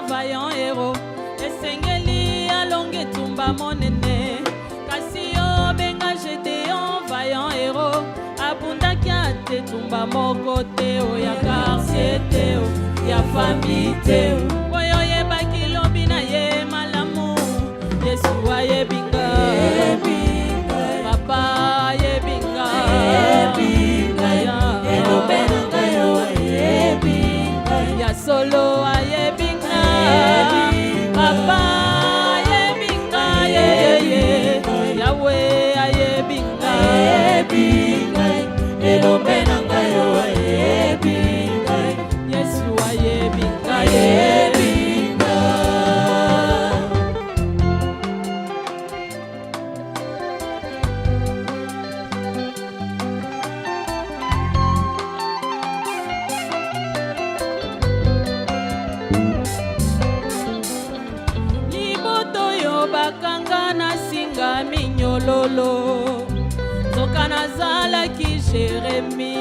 Vaillant héros, esengeli alonge tumba monene, kasio benga jete en vaillant héros, abunda kiate tumba moko teo ya quartier teo ya famille teo, boyo ye bakilobi na ye malamu, Yesu aye binga, papa ye binga, ya solo aye binga. Papa ye binga ye Yahweh aye binga elombe nanga yo aye binga Yesu aye binga ye binga bakanga na singa minyololo zoka nazala ki Jeremi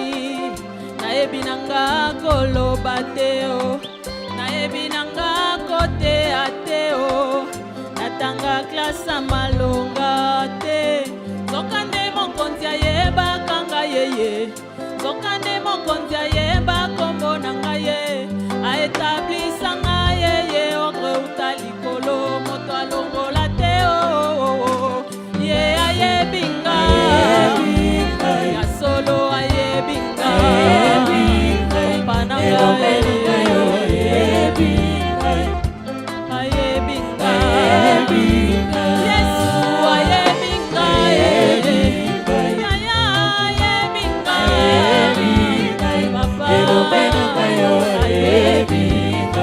nayebi nanga koloba teo nayebi nanga kote ateo natanga klasa malonga te zoka nde mokonzi ayebakanga yeye zoka nde mokonzi ayeba kombo nanga ye aetablissanga yeye ordre utalikolo moto alongola ye aye binga ya solo aye binga pananga aye binga Yesu aye binga ya aye binga papa aye binga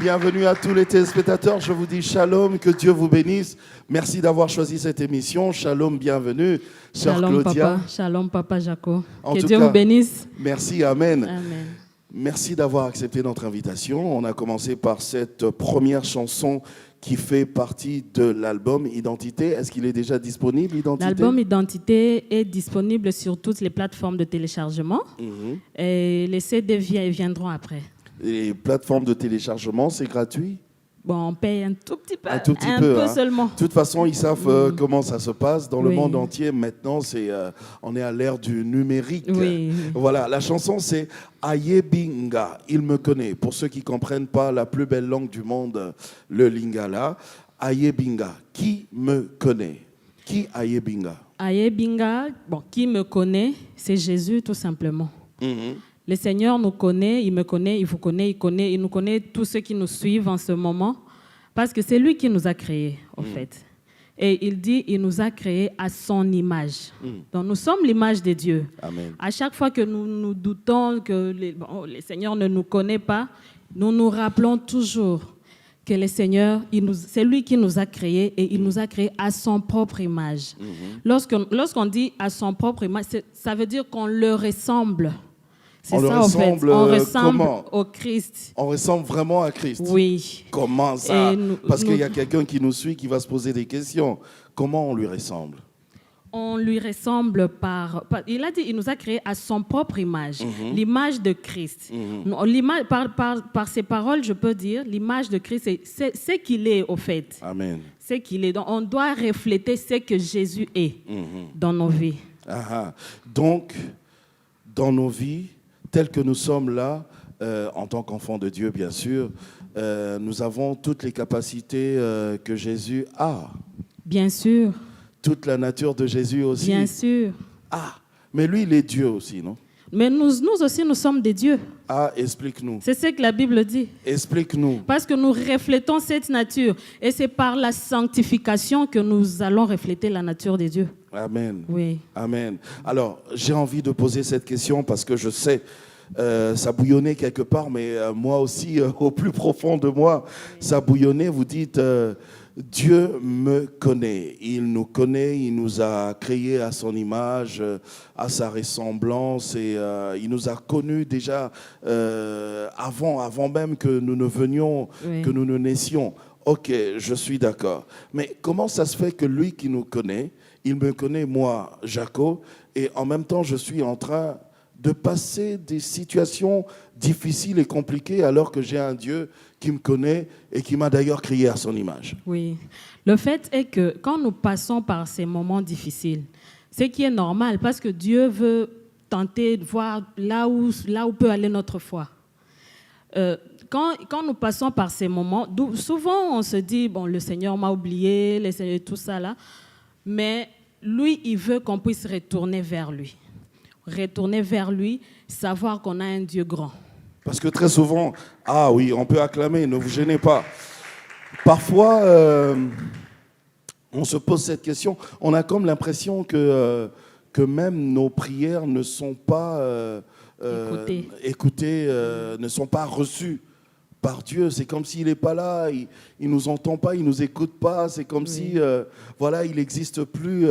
Bienvenue à tous les téléspectateurs. Je vous dis shalom, que Dieu vous bénisse. Merci d'avoir choisi cette émission. Shalom, bienvenue, sœur Shalom, Claudia. papa. Shalom, papa Jaco. En Que tout Dieu cas, vous bénisse. Merci, amen. Amen. Merci d'avoir accepté notre invitation. On a commencé par cette première chanson qui fait partie de l'album Identité. Est-ce qu'il est déjà disponible, Identité? L'album Identité est disponible sur toutes les plateformes de téléchargement. Et les CD viendront après. Les plateformes de téléchargement, c'est gratuit? Bon, on paye un tout petit peu, Un tout petit peu, hein. seulement. De toute façon, ils savent comment ça se passe dans le Oui. monde entier. Maintenant, on est à l'ère du numérique. Oui. Voilà, la chanson, c'est Ayebinga, il me connaît. Pour ceux qui ne comprennent pas la plus belle langue du monde, le lingala. Ayebinga, qui me connaît? Qui Ayebinga? Ayebinga, bon, qui me connaît, c'est Jésus tout simplement. Le Seigneur nous connaît, il me connaît, il vous connaît, il nous connaît tous ceux qui nous suivent en ce moment, parce que c'est lui qui nous a créés, en fait. Et il dit, il nous a créés à son image. Donc nous sommes l'image de Dieu. Amen. À chaque fois que nous nous doutons que le Seigneur ne nous connaît pas, nous nous rappelons toujours que le Seigneur, c'est lui qui nous a créés et il nous a créés à son propre image. Lorsqu'on dit à son propre image, ça veut dire qu'on le ressemble. C'est On le ça, en fait. ressemble, On ressemble comment? au Christ. On ressemble vraiment à Christ? Oui. Comment ça? Et Parce qu'il y a quelqu'un qui nous suit, qui va se poser des questions. Comment on lui ressemble? On lui ressemble il a dit, il nous a créés à son propre image, l'image de Christ. Par ses paroles, je peux dire, l'image de Christ, c'est ce qu'il est, au fait. Amen. C'est qu'il est. Donc, on doit refléter ce que Jésus est dans nos vies. Donc, dans nos vies, tels que nous sommes là, en tant qu'enfants de Dieu, bien sûr, nous avons toutes les capacités que Jésus a. Bien sûr. Toute la nature de Jésus aussi. Bien sûr. Mais lui, il est Dieu aussi, non? Mais nous aussi, nous sommes des dieux. Explique-nous. C'est ce que la Bible dit. Explique-nous. Parce que nous reflétons cette nature. Et c'est par la sanctification que nous allons refléter la nature des dieux. Amen. Oui. Amen. Alors, j'ai envie de poser cette question parce que je sais, ça bouillonnait quelque part, mais moi aussi, au plus profond de moi, ça bouillonnait. Vous dites, Dieu me connaît. Il nous connaît, il nous a créés à son image, à sa ressemblance, et il nous a connus déjà avant même que nous ne venions, que nous ne naissions. Ok, je suis d'accord. Mais comment ça se fait que lui qui nous connaît, il me connaît, moi, Jaco, et en même temps, je suis en train de passer des situations difficiles et compliquées alors que j'ai un Dieu qui me connaît et qui m'a d'ailleurs créé à son image. Oui. Le fait est que quand nous passons par ces moments difficiles, ce qui est normal, parce que Dieu veut tenter de voir là où peut aller notre foi. Quand nous passons par ces moments, souvent on se dit, bon, le Seigneur m'a oublié, tout ça là, mais lui, il veut qu'on puisse retourner vers lui. Retourner vers lui, savoir qu'on a un Dieu grand. Parce que très souvent, oui, on peut acclamer, ne vous gênez pas. Parfois, on se pose cette question, on a comme l'impression que même nos prières ne sont pas écoutées, ne sont pas reçues par Dieu. C'est comme s'il n'est pas là, il ne nous entend pas, il ne nous écoute pas. C'est comme si, il n'existe plus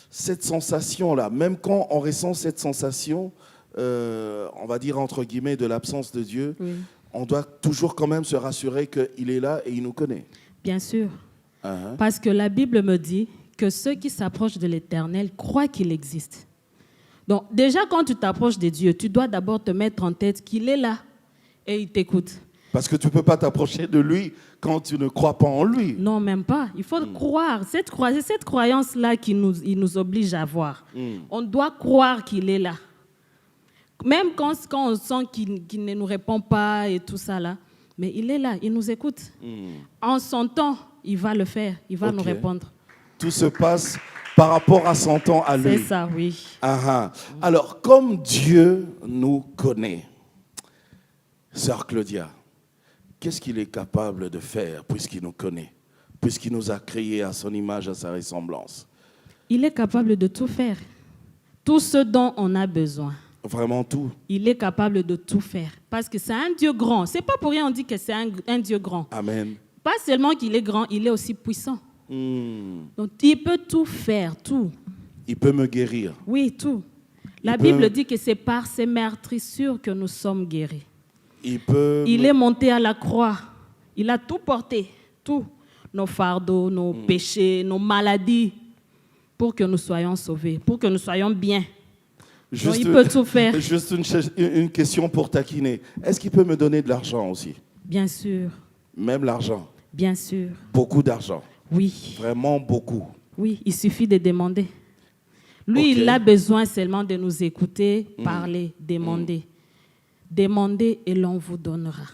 cette sensation-là. Même quand on ressent cette sensation, on va dire entre guillemets, de l'absence de Dieu, on doit toujours quand même se rassurer qu'il est là et il nous connaît. Bien sûr. Parce que la Bible me dit que ceux qui s'approchent de l'Éternel croient qu'il existe. Donc déjà, quand tu t'approches de Dieu, tu dois d'abord te mettre en tête qu'il est là et il t'écoute. Parce que tu ne peux pas t'approcher de lui quand tu ne crois pas en lui. Non, même pas. Il faut croire. C'est cette croyance-là qu'il nous oblige à avoir. On doit croire qu'il est là. Même quand on sent qu'il ne nous répond pas et tout ça là. Mais il est là, il nous écoute. En son temps, il va le faire. Il va nous répondre. Tout se passe par rapport à son temps à lui. C'est ça, oui. Alors, comme Dieu nous connaît, Sœur Claudia, qu'est-ce qu'il est capable de faire puisqu'il nous connaît, puisqu'il nous a créés à son image, à sa ressemblance? Il est capable de tout faire. Tout ce dont on a besoin. Vraiment tout. Il est capable de tout faire. Parce que c'est un Dieu grand. C'est pas pour rien on dit que c'est un Dieu grand. Amen. Pas seulement qu'il est grand, il est aussi puissant. Donc il peut tout faire, tout. Il peut me guérir. Oui, tout. La Bible dit que c'est par ses meurtrissures que nous sommes guéris. Il est monté à la croix. Il a tout porté, tout. Nos fardeaux, nos péchés, nos maladies, pour que nous soyons sauvés, pour que nous soyons bien. Donc, il peut tout faire. Juste une question pour taquiner. Est-ce qu'il peut me donner de l'argent aussi? Bien sûr. Même l'argent? Bien sûr. Beaucoup d'argent? Oui. Vraiment beaucoup? Oui, il suffit de demander. Lui, il a besoin seulement de nous écouter, parler, demander. Demandez et l'on vous donnera.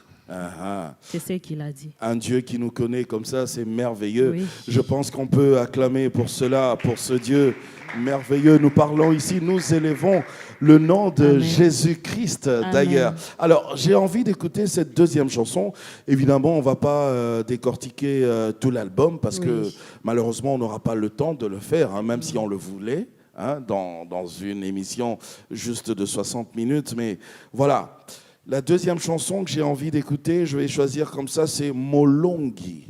C'est ce qu'il a dit. Un Dieu qui nous connaît comme ça, c'est merveilleux. Oui. Je pense qu'on peut acclamer pour cela, pour ce Dieu merveilleux. Nous parlons ici, nous élevons le nom de Jésus-Christ d'ailleurs. Alors, j'ai envie d'écouter cette deuxième chanson. Évidemment, on ne va pas décortiquer tout l'album parce que malheureusement, on n'aura pas le temps de le faire, même si on le voulait. Dans une émission juste de 60 minutes. Mais voilà, la deuxième chanson que j'ai envie d'écouter, je vais choisir comme ça, c'est Molongi,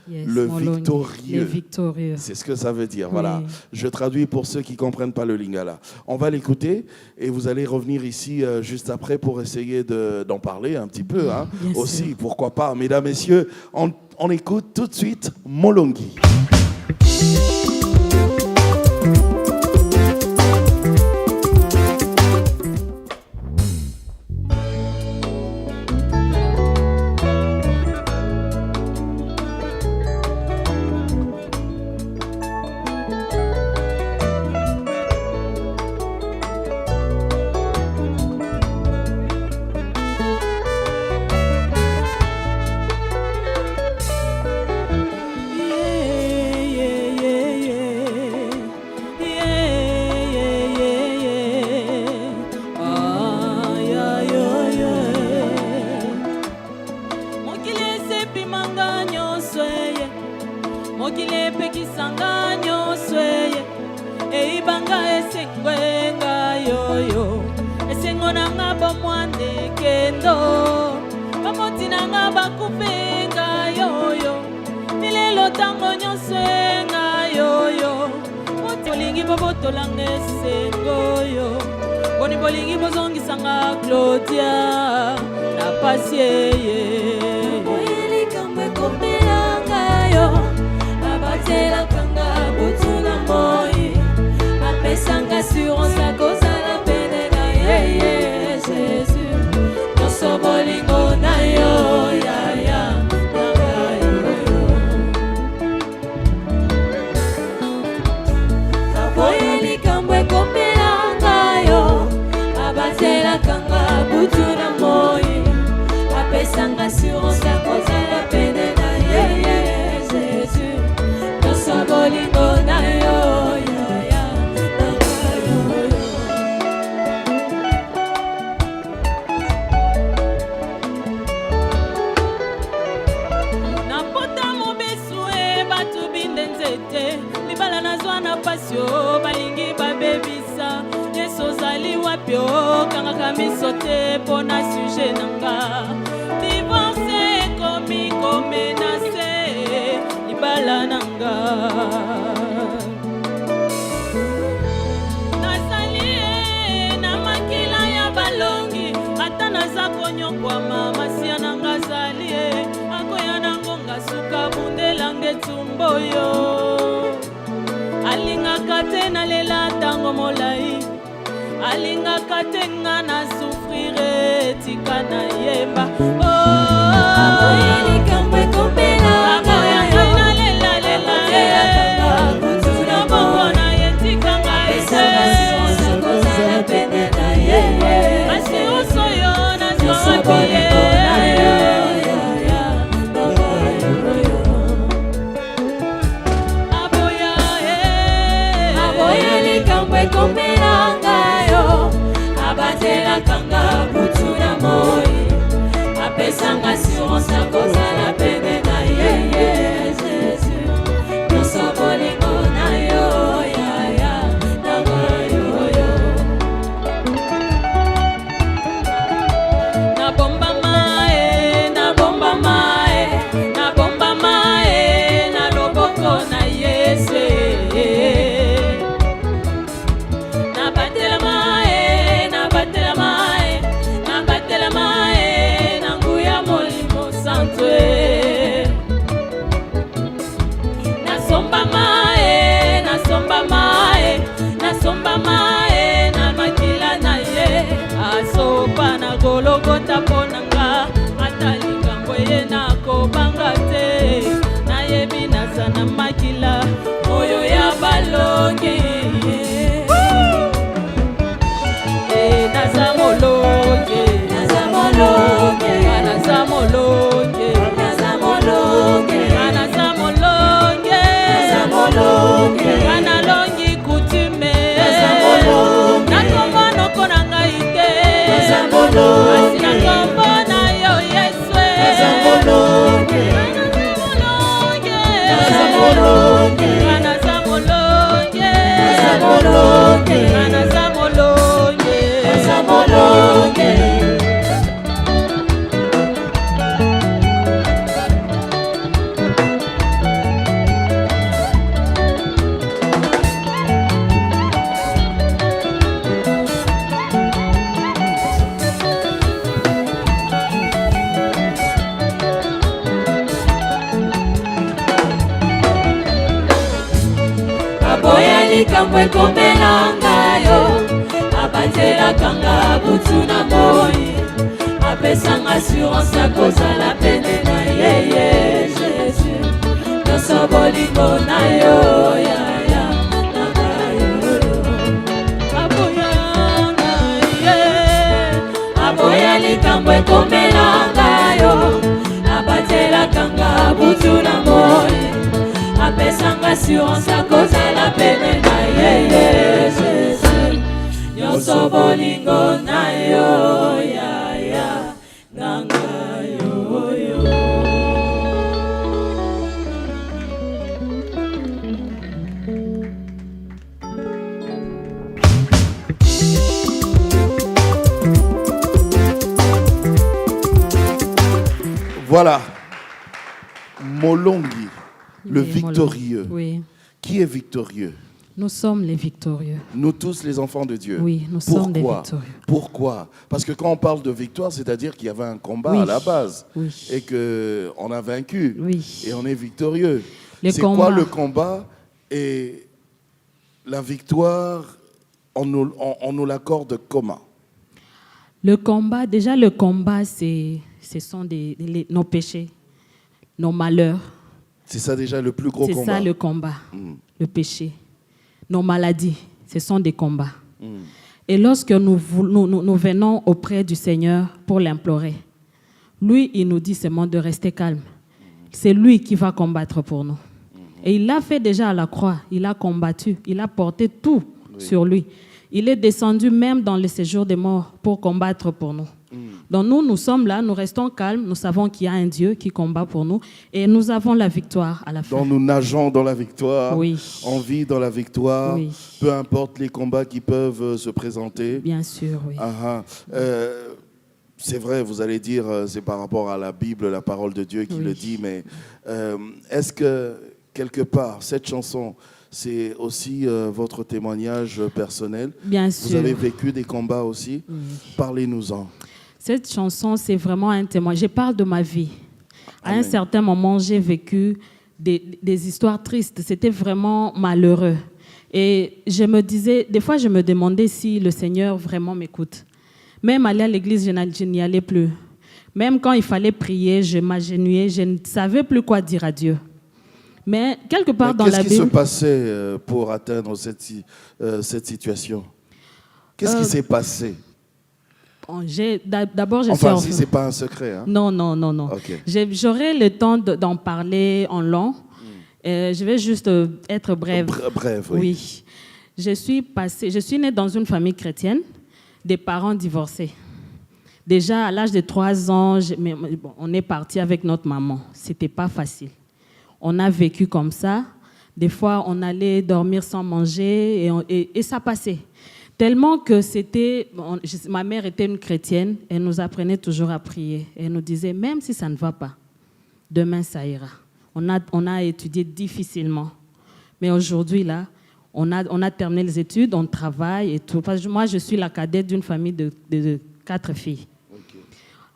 le victorieux. C'est ce que ça veut dire. Voilà. Je traduis pour ceux qui ne comprennent pas le lingala. On va l'écouter et vous allez revenir ici juste après pour essayer d'en parler un petit peu. Aussi, sûr. Pourquoi pas. Mesdames, messieurs, on écoute tout de suite Molongi. Bolingi bozongi sanga Claudia na pasie Boyeli kambe kombelanga yo abatela kanga butuna moi apesanga assurance à cause à la peine na Jésus noso bolingo na yo ya Boyeli kambe kombelanga yo abatela kanga butuna moi apesanga assurance à cause à la peine na Jésus noso bolingo na yo na pota mobesu batu binde nzete libala nazwa na pasio balingi babebisa ozali wapi okangaka miso te mpo na sujet nanga divorce ekomi komenase libala nanga nazali na makila ya balongi ata naza konyokwama masia nanga azali akoya na ngonga suka bundelanga etumboyo alingaka te nalela ntango molai alingaka te nga na souffrire tika na yemba aboya likambo ekombela aboya ngai ngai nalelalela na bongo na ye tika ngai te kozala pene na ye assurance oyo nazwaki ye aboya likambo ekombela ngayo abatelakanga butu na moi apesanga assurance akozala pene na ye Jésus nyonso bolingo na yo yaya nanga yoyo nabombama na loboko na Yesu nabatelama na nguya molimo santo nasombama na makila na ye asopa na gologota mpo na nga ata likambo ye nakobanga te nayebi naza na makila oyo ya balongi naza molonge naza molonge naza molonge naza molonge naza molonge naza molonge kanalongi kutume naza molonge nakombo noko na ngai te naza molonge asi nakombo na yo Yesu naza molonge naza molonge naza molonge naza molonge naza molonge naza molonge aboya likambo ekombela ngayo abatelakanga butu na moi apesanga assurance akozala pene na ye Jésus nyonso bolingo na yo yaya nanga yoyo aboya likambo ekombela ngayo abatelakanga butu na moi apesanga assurance akozala pene na ye Jésus nyonso bolingo na yo yaya nanga yoyo Voilà. Molongi, le Oui, victorieux. Oui, Qui est victorieux? nous sommes les victorieux. Nous tous les enfants de Dieu. Oui, nous sommes des victorieux. Pourquoi? Parce que quand on parle de victoire, c'est-à-dire qu'il y avait un combat Oui. à la base Oui. et qu'on a vaincu Oui. et on est victorieux. Le C'est quoi combat. le combat? Et la victoire, on nous l'accorde comment? Le combat, déjà le combat, ce sont nos péchés, nos malheurs. C'est ça déjà le plus gros C'est combat. ça le combat, le péché. Nos maladies, ce sont des combats. Et lorsque nous venons auprès du Seigneur pour l'implorer, lui, il nous dit seulement de rester calme. C'est lui qui va combattre pour nous. Et il l'a fait déjà à la croix. Il a combattu. Il a porté tout sur lui. Il est descendu même dans le séjour des morts pour combattre pour nous. Donc nous sommes là, nous restons calmes. Nous savons qu'il y a un Dieu qui combat pour nous. Et nous avons la victoire à la fin. Donc nous nageons dans la victoire, Oui. on vit dans la victoire, Oui. peu importe les combats qui peuvent se présenter. Bien sûr, oui. Ah, ah. C'est vrai, vous allez dire, c'est par rapport à la Bible, la parole de Dieu qui Oui. le dit, mais est-ce que quelque part, cette chanson, c'est aussi votre témoignage personnel? Bien Vous sûr. avez vécu des combats aussi? Parlez-nous-en. Cette chanson, c'est vraiment un témoignage. Je parle de ma vie. À un certain moment, j'ai vécu des histoires tristes. C'était vraiment malheureux. Et je me disais, des fois, je me demandais si le Seigneur vraiment m'écoute. Même aller à l'église, je n'y allais plus. Même quand il fallait prier, je m'agenouillais, je ne savais plus quoi dire à Dieu. Mais quelque part dans la Bible... Qu'est-ce qui se passait pour atteindre cette situation? Qu'est-ce qui s'est passé? D'abord, je suis enfin, si ce n'est pas un secret. Hein? Non. Okay. J'aurai le temps d'en parler en long. Je vais juste être brève. Brève, oui. Je suis née dans une famille chrétienne, des parents divorcés. Déjà, à l'âge de 3 ans, on est parti avec notre maman. Ce n'était pas facile. On a vécu comme ça. Des fois, on allait dormir sans manger et ça passait. Tellement que ma mère était une chrétienne, elle nous apprenait toujours à prier. Elle nous disait, même si ça ne va pas, demain ça ira. On a étudié difficilement. Mais aujourd'hui, là, on a terminé les études, on travaille et tout. Parce que moi, je suis la cadette d'une famille de 4 filles. Okay.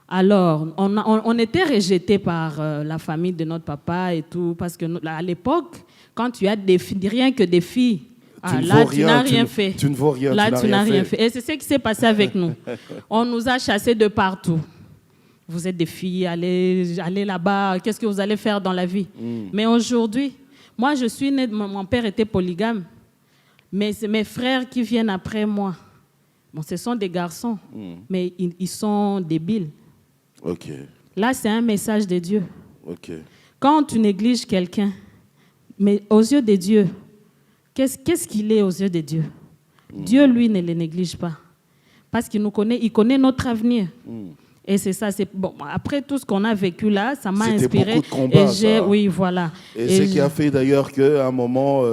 Alors, on était rejetés par la famille de notre papa et tout. Parce qu'à l'époque, quand tu as rien que des filles, tu n'as rien fait. Tu ne vaux rien. Là, tu n'as rien fait. Et c'est ce qui s'est passé avec nous. On nous a chassés de partout. Vous êtes des filles, allez là-bas. Qu'est-ce que vous allez faire dans la vie? Mais aujourd'hui, moi, je suis née, mon père était polygame. Mais c'est mes frères qui viennent après moi. Bon, ce sont des garçons, mais ils sont débiles. Okay. Là, c'est un message de Dieu. Okay. Quand tu négliges quelqu'un, mais aux yeux de Dieu, qu'est-ce qu'il est aux yeux de Dieu? Dieu, lui, ne le néglige pas. Parce qu'il nous connaît, il connaît notre avenir. Et c'est ça. Bon, après tout ce qu'on a vécu là, ça m'a inspiré. Beaucoup de combats, oui, voilà. Et ce qui a fait d'ailleurs qu'à un moment,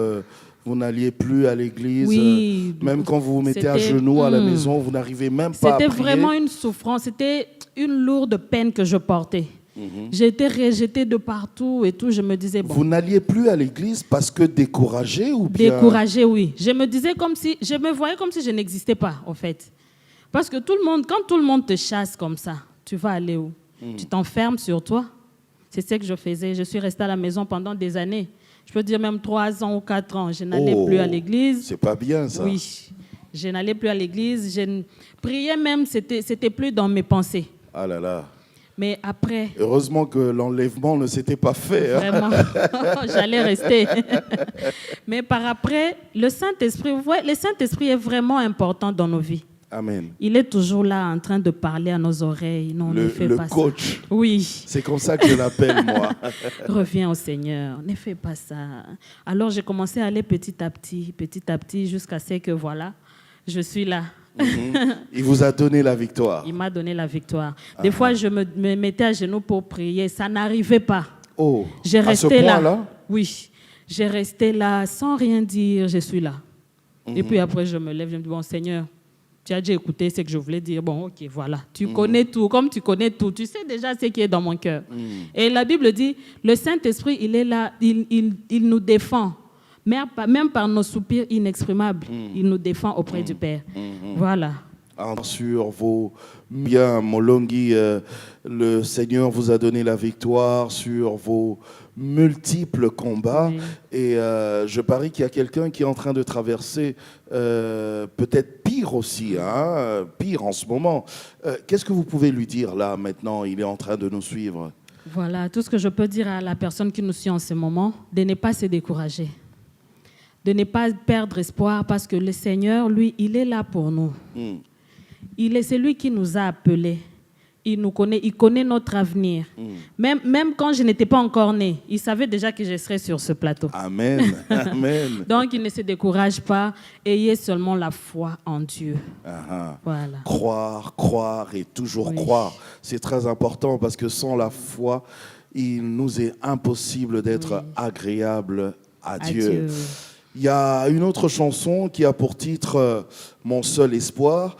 vous n'alliez plus à l'église. Oui, même quand vous vous mettez à genoux à la maison, vous n'arrivez même pas à prier. C'était vraiment une souffrance. C'était une lourde peine que je portais. J'étais rejetée de partout et tout. Je me disais, bon. Vous n'alliez plus à l'église parce que découragée ou bien... Découragée, oui. Je me voyais comme si je n'existais pas, en fait. Parce que quand tout le monde te chasse comme ça, tu vas aller où? Tu t'enfermes sur toi. C'est ce que je faisais. Je suis restée à la maison pendant des années. Je peux dire même 3 ans ou 4 ans. Je n'allais plus à l'église. C'est pas bien, ça. Oui. Je n'allais plus à l'église. Prier même, c'était plus dans mes pensées. Ah là là. Mais après... Heureusement que l'enlèvement ne s'était pas fait. Hein? Vraiment, j'allais rester. Mais par après, le Saint-Esprit est vraiment important dans nos vies. Amen. Il est toujours là en train de parler à nos oreilles. Non, ne fais pas coach. Ça. Oui. C'est comme ça que je l'appelle, moi. Reviens au Seigneur. Ne fais pas ça. Alors, j'ai commencé à aller petit à petit, jusqu'à ce que, voilà, je suis là. Il vous a donné la victoire. Il m'a donné la victoire. Des fois, je me mettais à genoux pour prier. Ça n'arrivait pas. Oh, j'ai resté à ce point-là? Oui. J'ai resté là sans rien dire. Je suis là. Et puis après, je me lève. Je me dis, bon, Seigneur, tu as déjà écouté ce que je voulais dire. Bon, ok, voilà. Tu connais tout. Comme tu connais tout, tu sais déjà ce qui est dans mon cœur. Et la Bible dit, le Saint-Esprit, il est là. Il nous défend. Même par nos soupirs inexprimables, il nous défend auprès du Père. Voilà. Sur vos biens, Molongi, le Seigneur vous a donné la victoire sur vos multiples combats. Oui. Et je parie qu'il y a quelqu'un qui est en train de traverser peut-être pire aussi, hein, pire en ce moment. Qu'est-ce que vous pouvez lui dire là, maintenant? Il est en train de nous suivre. Voilà, tout ce que je peux dire à la personne qui nous suit en ce moment, de ne pas se décourager. De ne pas perdre espoir parce que le Seigneur, lui, il est là pour nous. C'est lui qui nous a appelés. Il nous connaît, il connaît notre avenir. Même quand je n'étais pas encore née, il savait déjà que je serais sur ce plateau. Amen. Amen. Donc, il ne se décourage pas. Ayez seulement la foi en Dieu. Voilà. Croire et toujours croire. C'est très important parce que sans la foi, il nous est impossible d'être agréable à Dieu. Il y a une autre chanson qui a pour titre « Mon seul espoir ».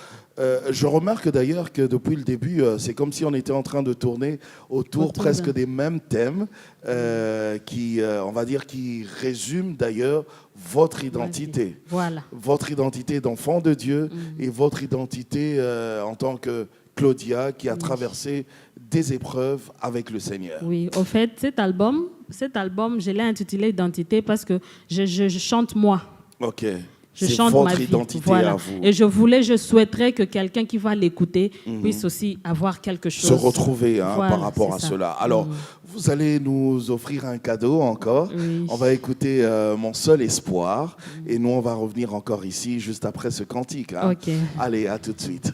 Je remarque d'ailleurs que depuis le début, c'est comme si on était en train de tourner autour presque des mêmes thèmes qui, on va dire, qui résument d'ailleurs votre identité. Voilà. Votre identité d'enfant de Dieu et votre identité en tant que Claudia qui a traversé des épreuves avec le Seigneur. Oui, au fait, cet album, je l'ai intitulé Identité parce que je chante moi. Ok. Je C'est chante votre ma vie. identité Voilà. à vous. Et je souhaiterais que quelqu'un qui va l'écouter puisse aussi avoir quelque chose. Se retrouver hein, Voilà, par rapport à c'est ça. cela. Alors, vous allez nous offrir un cadeau encore. Oui. On va écouter Mon seul espoir. Et nous, on va revenir encore ici juste après ce cantique. Hein. Ok. Allez, à tout de suite.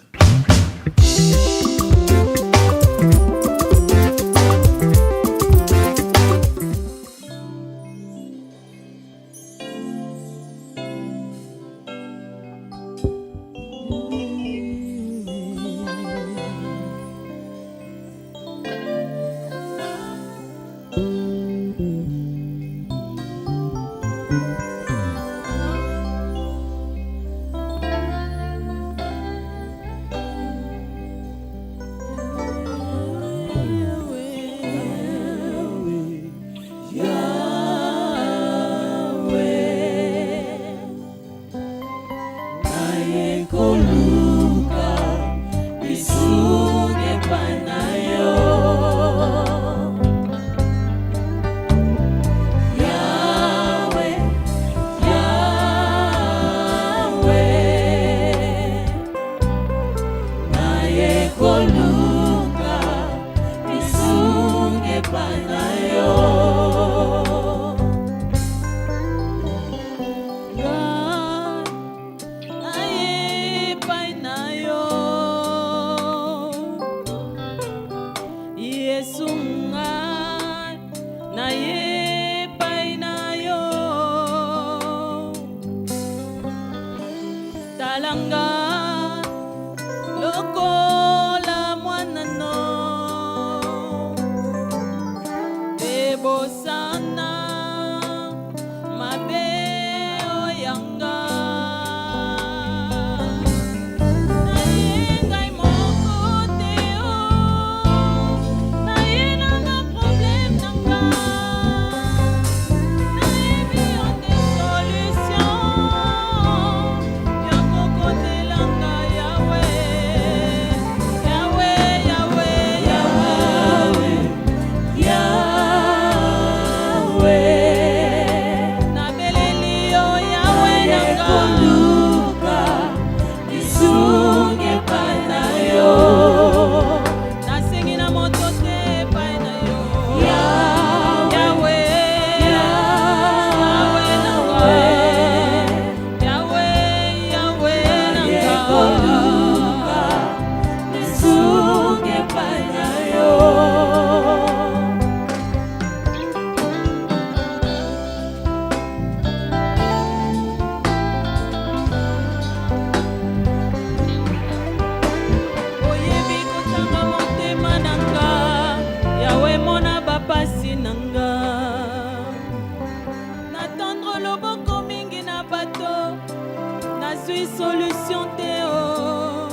Solution Théo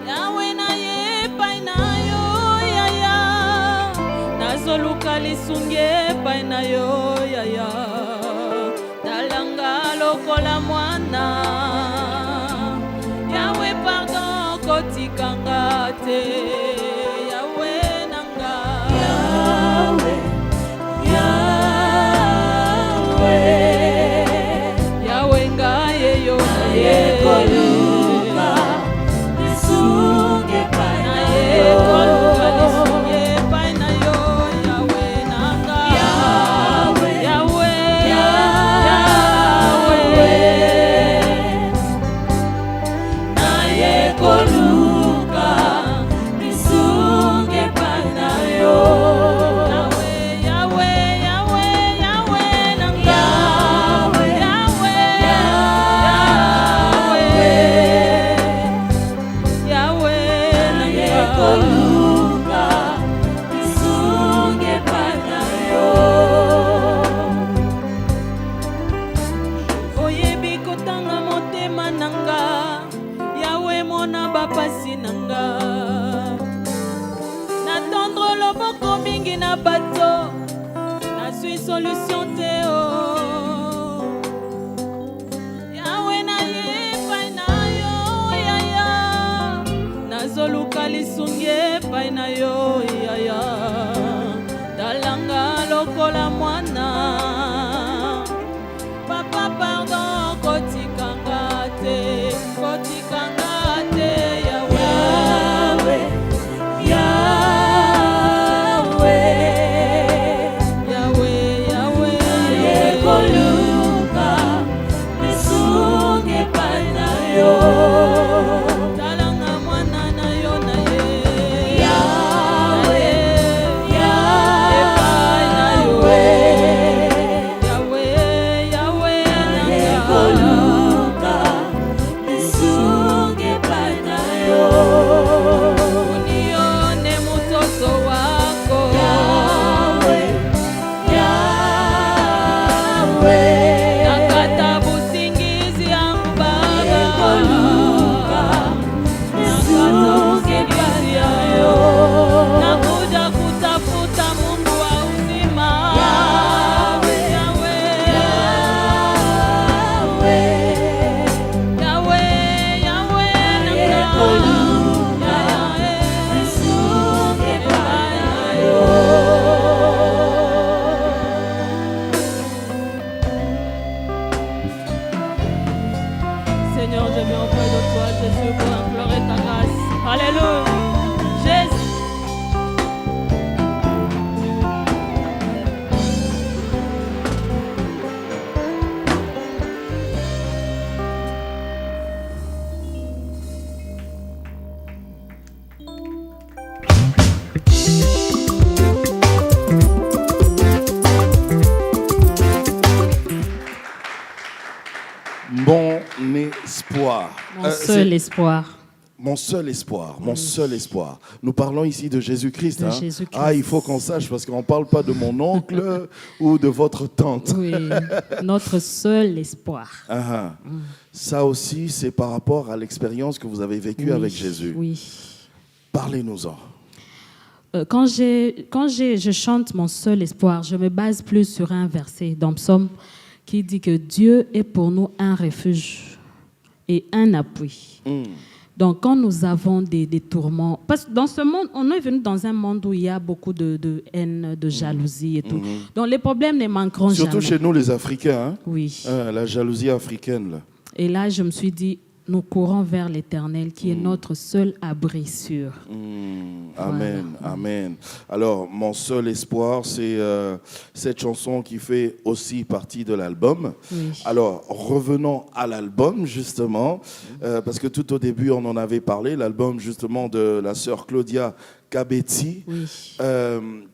Yahweh na ye pai na yo yaya nazoluka lisunge pai na yo yaya talanga lokola mwana Yahweh pardon kotikanga te Yahweh nanga Yahweh Koluka, lisunge pai na yo. Koluka, lisunge pai na yo. Yahweh nanga. Yahweh, Yahweh, Yahweh. Na ye koluka, lisunge pai na yo. Solution Théo Yahweh na ye pai na yo yaya nazoluka lisunge pai na yo yaya talanga lokola mwana papa pardon de toi, Jésus, pour implorer ta grâce. Alléluia. Jésus. Mon espoir. Mon seul espoir. Mon seul espoir, mon seul espoir. Nous parlons ici de Jésus-Christ. De Jésus-Christ. Ah, il faut qu'on sache parce qu'on ne parle pas de mon oncle ou de votre tante. Oui, notre seul espoir. Ah, ah. Ça aussi, c'est par rapport à l'expérience que vous avez vécue Oui, avec Jésus. Oui. Parlez-nous-en. Quand je chante mon seul espoir, je me base plus sur un verset dans Psaume qui dit que Dieu est pour nous un refuge et un appui. Donc, quand nous avons des tourments, parce que dans ce monde, on est venu dans un monde où il y a beaucoup de haine, de jalousie et tout. Donc, les problèmes ne manqueront Surtout jamais. chez nous, les Africains. Hein? Oui. La jalousie africaine. Là. Et là, je me suis dit, nous courons vers l'Éternel, qui est notre seul abri sûr. Amen, Voilà. amen. Alors, mon seul espoir, c'est cette chanson qui fait aussi partie de l'album. Oui. Alors, revenons à l'album, justement, parce que tout au début, on en avait parlé, l'album, justement, de la sœur Claudia Cabezzi, Oui.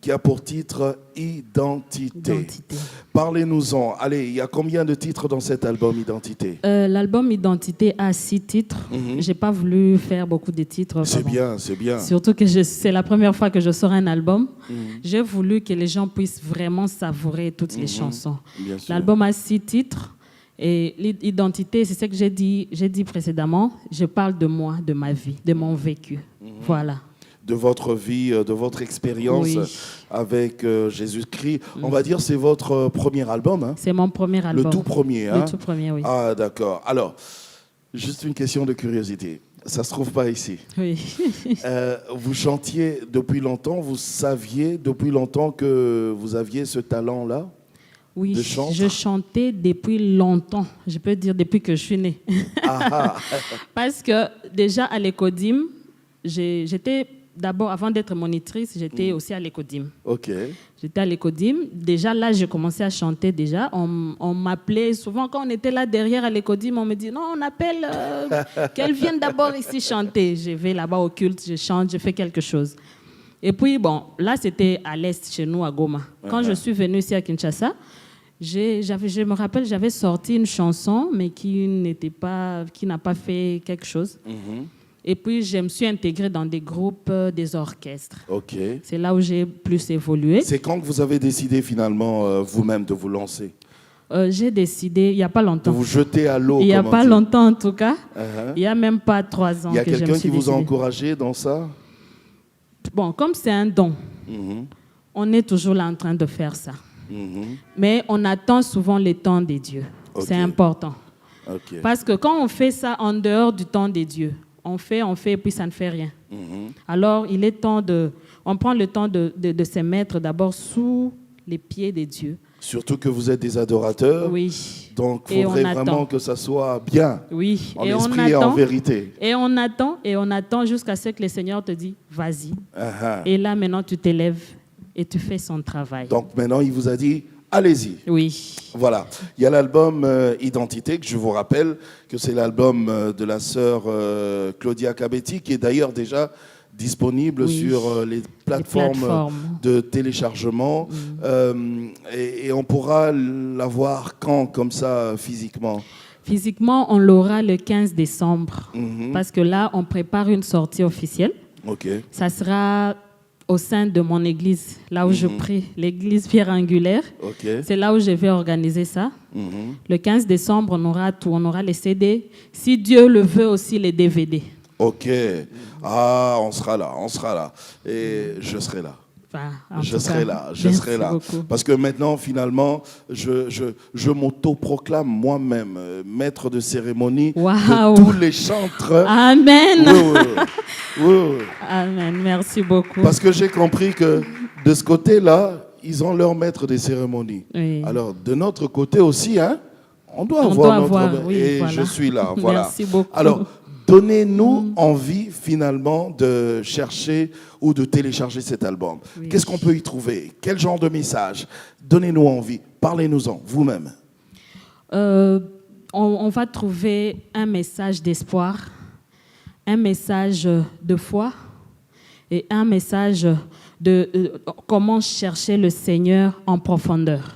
qui a pour titre Identité. Identité. Parlez-nous-en. Allez, il y a combien de titres dans cet album Identité? L'album Identité a 6 titres. Je n'ai pas voulu faire beaucoup de titres. C'est vraiment. bien, c'est bien. Surtout que c'est la première fois que je sors un album. J'ai voulu que les gens puissent vraiment savourer toutes les chansons. Bien sûr. L'album a 6 titres. Et l'identité, c'est ce que j'ai dit précédemment. Je parle de moi, de ma vie, de mon vécu. Voilà. De votre vie, de votre expérience Oui. avec Jésus-Christ. On va dire c'est votre premier album, hein? C'est mon premier album. Le tout premier, hein? Le tout premier, oui. Ah, d'accord. Alors, juste une question de curiosité. Ça se trouve pas ici. Oui. Vous chantiez depuis longtemps, vous saviez depuis longtemps que vous aviez ce talent-là? Oui, De chantre? je chantais depuis longtemps. Je peux dire depuis que je suis née. Ah, ah. Parce que déjà à l'Écodim, j'étais d'abord, avant d'être monitrice, j'étais aussi à l'Écodim. Ok. J'étais à l'Écodim. Déjà là, j'ai commencé à chanter déjà. On m'appelait souvent quand on était là derrière à l'Écodim, on me dit non, on appelle qu'elle vienne d'abord ici chanter. Je vais là-bas au culte, je chante, je fais quelque chose. Et puis bon, là c'était à l'est chez nous à Goma. Quand je suis venue ici à Kinshasa, je me rappelle, j'avais sorti une chanson, mais qui n'a pas fait quelque chose. Et puis, je me suis intégrée dans des groupes, des orchestres. Ok. C'est là où j'ai plus évolué. C'est quand que vous avez décidé finalement vous-même de vous lancer, J'ai décidé, il n'y a pas de longtemps. vous jeter à l'eau? Il n'y a comme on pas dit. longtemps, en tout cas. Uh-huh. Il n'y a même pas 3 ans Il y a que je me quelqu'un suis qui vous a décidée. encouragé dans ça? Bon, comme c'est un don, on est toujours là en train de faire ça. Mais on attend souvent le temps des dieux. Ok. C'est important. Ok. Parce que quand on fait ça en dehors du temps des dieux, on fait, et puis ça ne fait rien. Alors, il est temps on prend le temps de se mettre d'abord sous les pieds des dieux. Surtout que vous êtes des adorateurs. Oui. Donc, il Et faudrait on attend. vraiment que ça soit bien, Oui. en Et on esprit et en attend. vérité. Et on attend jusqu'à ce que le Seigneur te dise, vas-y. Uh-huh. Et là, maintenant, tu t'élèves et tu fais son travail. Donc maintenant, il vous a dit, allez-y. Oui. Voilà. Il y a l'album Identité, que je vous rappelle que c'est l'album de la sœur Claudia Cabezzi, qui est d'ailleurs déjà disponible Oui. sur les plateformes de téléchargement. Et on pourra l'avoir quand, comme ça, physiquement? Physiquement, on l'aura le 15 décembre. Parce que là, on prépare une sortie officielle. Ok. Ça sera au sein de mon église, là où je prie, l'église Pierre Angulaire. Ok. C'est là où je vais organiser ça. Le 15 décembre, on aura tout. On aura les CD. Si Dieu le veut, aussi les DVD. Ok. Ah, on sera là, on sera là. Et je serai là. Enfin, en Je tout serai cas, là, je merci serai là. beaucoup. Parce que maintenant, finalement, je m'autoproclame moi-même maître de cérémonie Waouh. de tous les chantres. Amen. Oui, oui, oui. Oui, oui. Amen. Merci beaucoup. Parce que j'ai compris que de ce côté-là, ils ont leur maître des cérémonies. Oui. Alors, de notre côté aussi, hein, on doit On avoir doit notre... avoir, oui, Et voilà. je suis là, voilà. Merci beaucoup. Alors, Donnez-nous envie finalement de chercher ou de télécharger cet album. Oui. Qu'est-ce qu'on peut y trouver? Quel genre de message? Donnez-nous envie. Parlez-nous-en, vous-même. On va trouver un message d'espoir, un message de foi et un message de comment chercher le Seigneur en profondeur.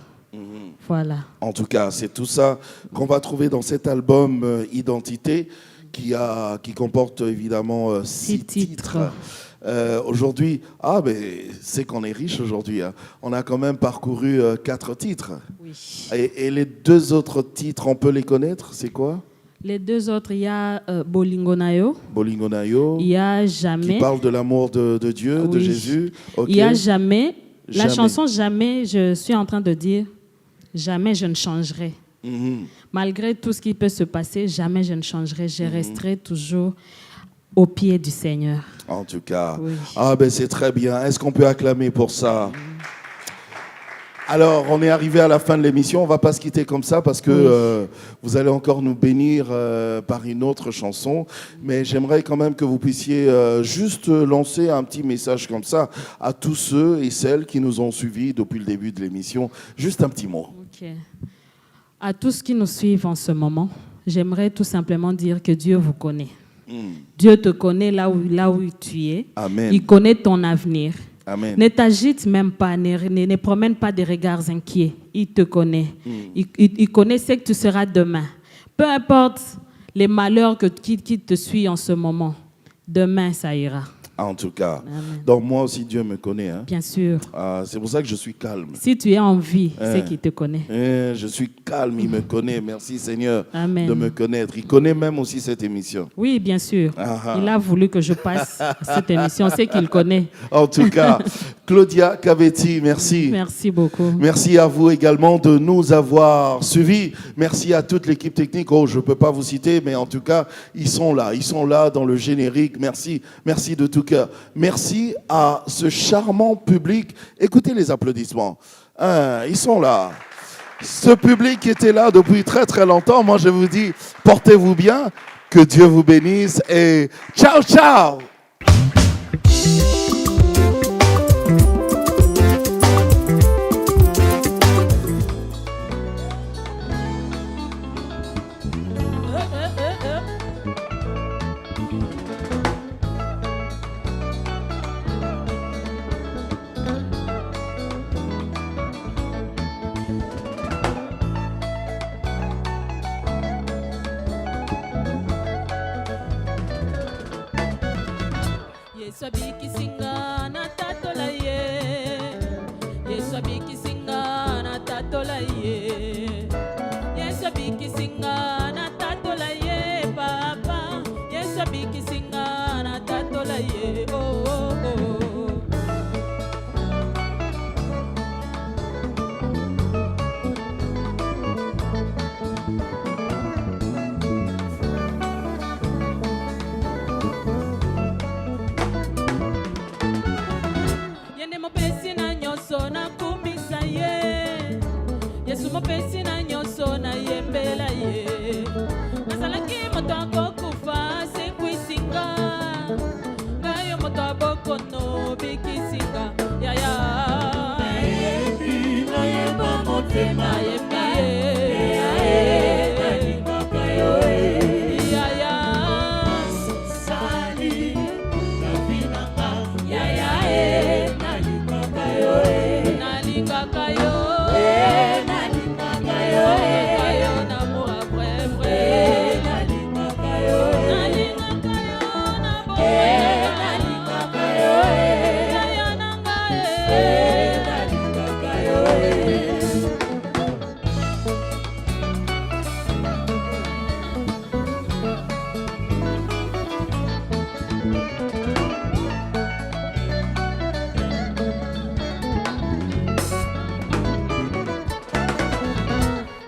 Voilà. En tout cas, c'est tout ça qu'on va trouver dans cet album Identité qui comporte évidemment 6 titres. Aujourd'hui, c'est qu'on est riche aujourd'hui. Hein. On a quand même parcouru 4 titres. Oui. Et les 2 autres titres, on peut les connaître? C'est quoi? Les 2 autres, il y a Bolingo Nayo. Bolingo Nayo. Il y a Jamais. Qui parle de l'amour de Dieu, de Jésus. Okay. Il y a Jamais. La Jamais. chanson Jamais, je suis en train de dire jamais je ne changerai. Malgré tout ce qui peut se passer, jamais je ne changerai. Je resterai toujours au pied du Seigneur. En tout cas, oui. C'est très bien. Est-ce qu'on peut acclamer pour ça? Alors, on est arrivé à la fin de l'émission. On ne va pas se quitter comme ça parce que vous allez encore nous bénir par une autre chanson. Mais j'aimerais quand même que vous puissiez juste lancer un petit message comme ça à tous ceux et celles qui nous ont suivis depuis le début de l'émission. Juste un petit mot. Ok. À tous qui nous suivent en ce moment, j'aimerais tout simplement dire que Dieu vous connaît. Dieu te connaît là où tu es. Amen. Il connaît ton avenir. Amen. Ne t'agite même pas, ne promène pas des regards inquiets. Il te connaît. Il connaît ce que tu seras demain. Peu importe les malheurs qui te suivent en ce moment, demain ça ira. En tout cas, Amen. Donc moi aussi Dieu me connaît. Hein. Bien sûr. C'est pour ça que je suis calme. Si tu es en vie, c'est qu'il te connaît. Je suis calme, il me connaît. Merci Seigneur Amen. de me connaître. Il connaît même aussi cette émission. Oui, bien sûr. Il a voulu que je passe cette émission. C'est qu'il connaît. En tout cas, Claudia Cavetti, merci. Merci beaucoup. Merci à vous également de nous avoir suivis. Merci à toute l'équipe technique. Je ne peux pas vous citer, mais en tout cas, ils sont là dans le générique. Merci de tout cœur. Merci à ce charmant public. Écoutez les applaudissements. Ils sont là. Ce public qui était là depuis très très longtemps. Moi, je vous dis, portez-vous bien, que Dieu vous bénisse et ciao, ciao. Yesu abikisinga na tatola ye. Yesu abikisinga na tatola ye. Yesu abikisinga na tatola ye, papa. Yesu abikisinga na tatola ye. Oh, oh, oh. Mopesi na nyonso na kumbisa ye. Yesu mopesi na nyonso na yembela ye. Nazalaki moto akokufa sekwisinga. Ngayo moto abokono bikisinga. Yaya Nayebi nayemba motema Nayebi nalingaka yo Yaya Sali navinanga Yaya nalingaka yo nalingaka yo namour après vrai nalingaka yo na boye nalingaka yo yaya nanga nalingaka yo.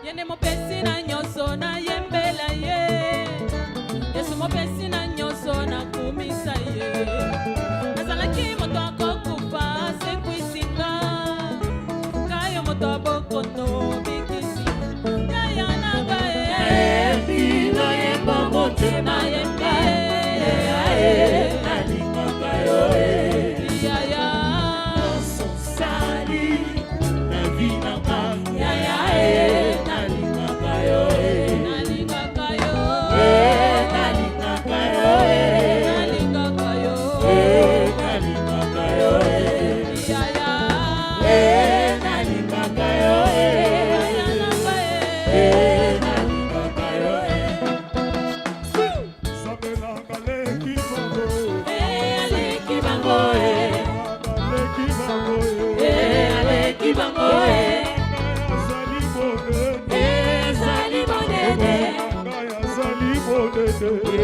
Yene mopesi na nyonso na yembela ye. Yesu mopesi na nyonso na kumisa ye. Nazalaki moto akokufa sekwisinga. Kayo moto abokono bikisi. Yaya nanga ye. Nayebi nayemba motema. Nayebi Attention.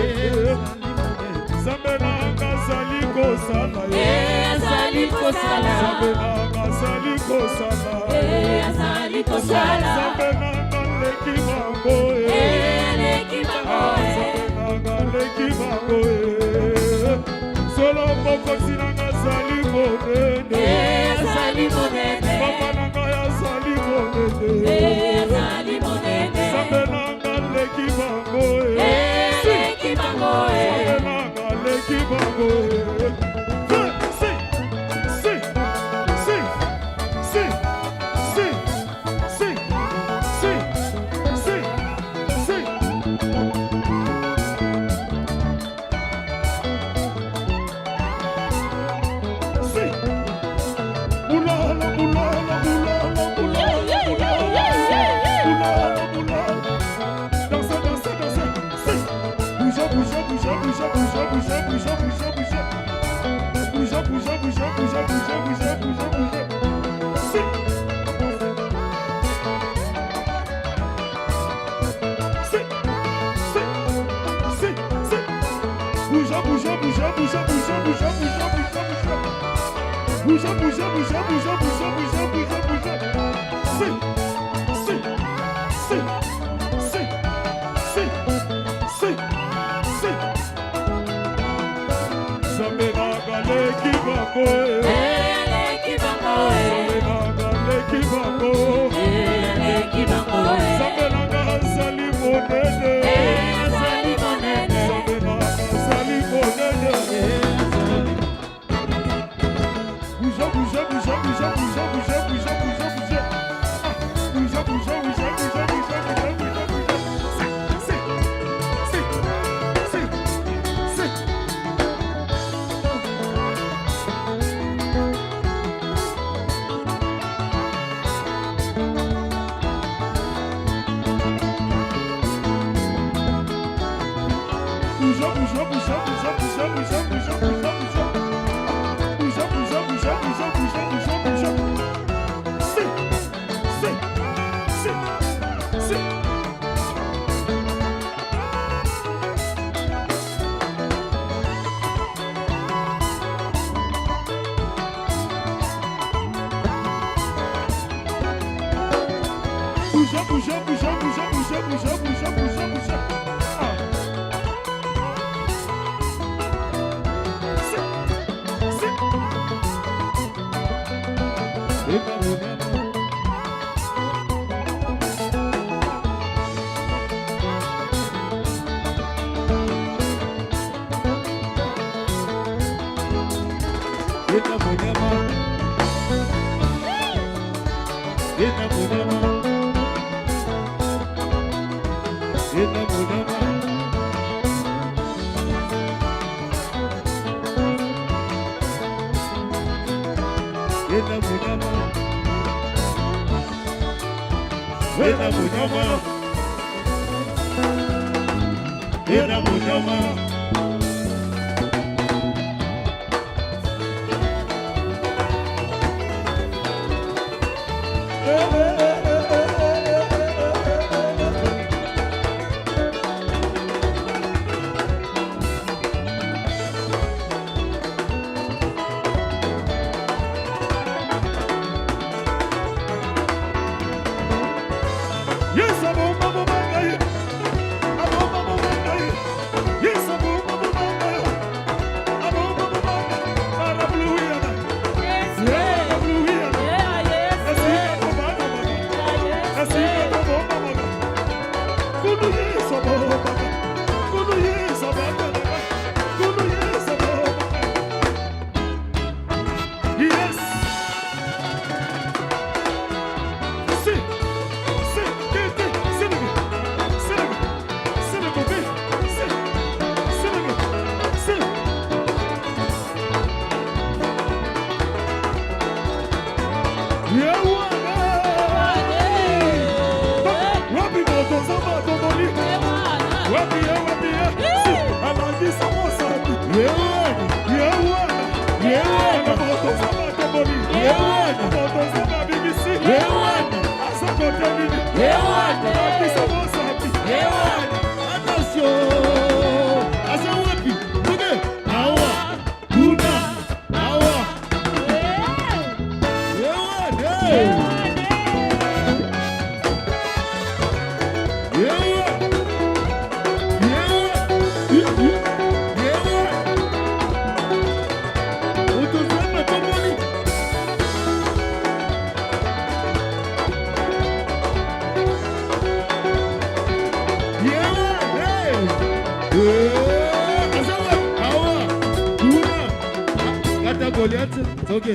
Goliath, ok.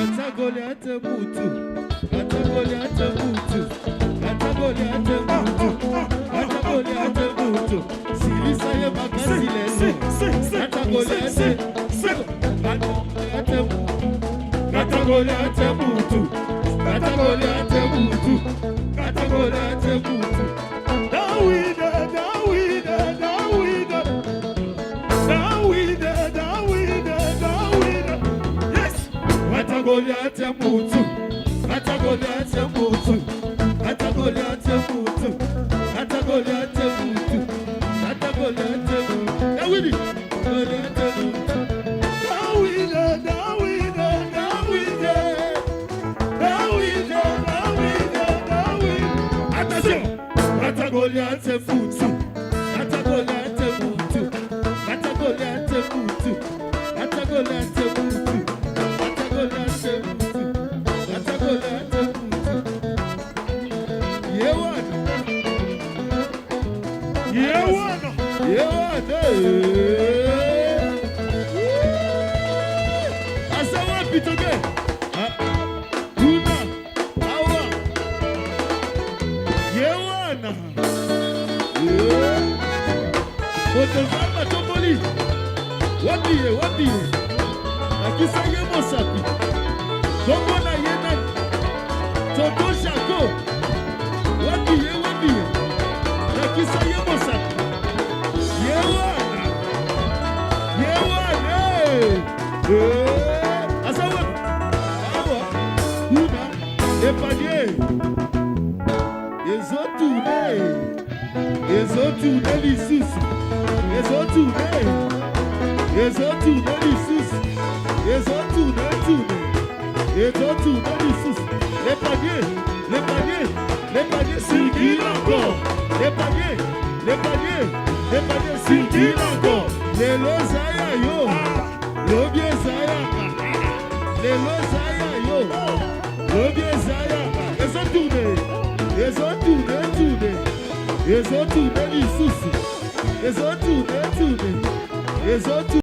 Ata Goliath mutu. Ata Goliath mutu. Ata Goliath mutu. Ata Goliath mutu. Silisa ye makasi leso. Ata Goliath. Ata Goliath mutu. Ata Goliath mutu. Ata Goliath mutu. Dawida, Dawida, Dawida. Dawida, Dawida, Dawida. Yes. Ata Goliath mutu. Ata Goliath mutu. Ata Goliath mutu. Ata Goliath mutu. Ata Goliath mutu. Dawidi. Goliath mutu. Dawida, Dawida, Dawida. Dawida, Dawida, Dawida. Attention. Ata Goliath mutu. Ata Goliath mutu. Ata Goliath mutu. Ata Goliath mutu. Ata Goliath mutu. Ata Goliath mutu. Yewana. Yewana. Yewana. Asawa pitoge. Una. Awa. Yewana. Otozamba toboli. Wabiye, wabiye. Akisa ye mosapi. Bongo na yena. Toto shako. Wabiye, wabiye. Akisa ye mosapi. Yewana. Yewana. Asawa. Awa. Una. Epanye. Ezotourne. Ezotourne lisusu. Ezotourne. Ezotourne lisusu. Ezotourne tourne. Ezotourne lisusu. Les paniers, circulent encore. Les paniers circulent encore. Les lozaya yo. Lobie zayaka. Les lozaya yo. Lobie zayaka. Ezotourne. Ezotourne tourne. Ezotourne lisusu. Ezotourne tourne. Ezotourne.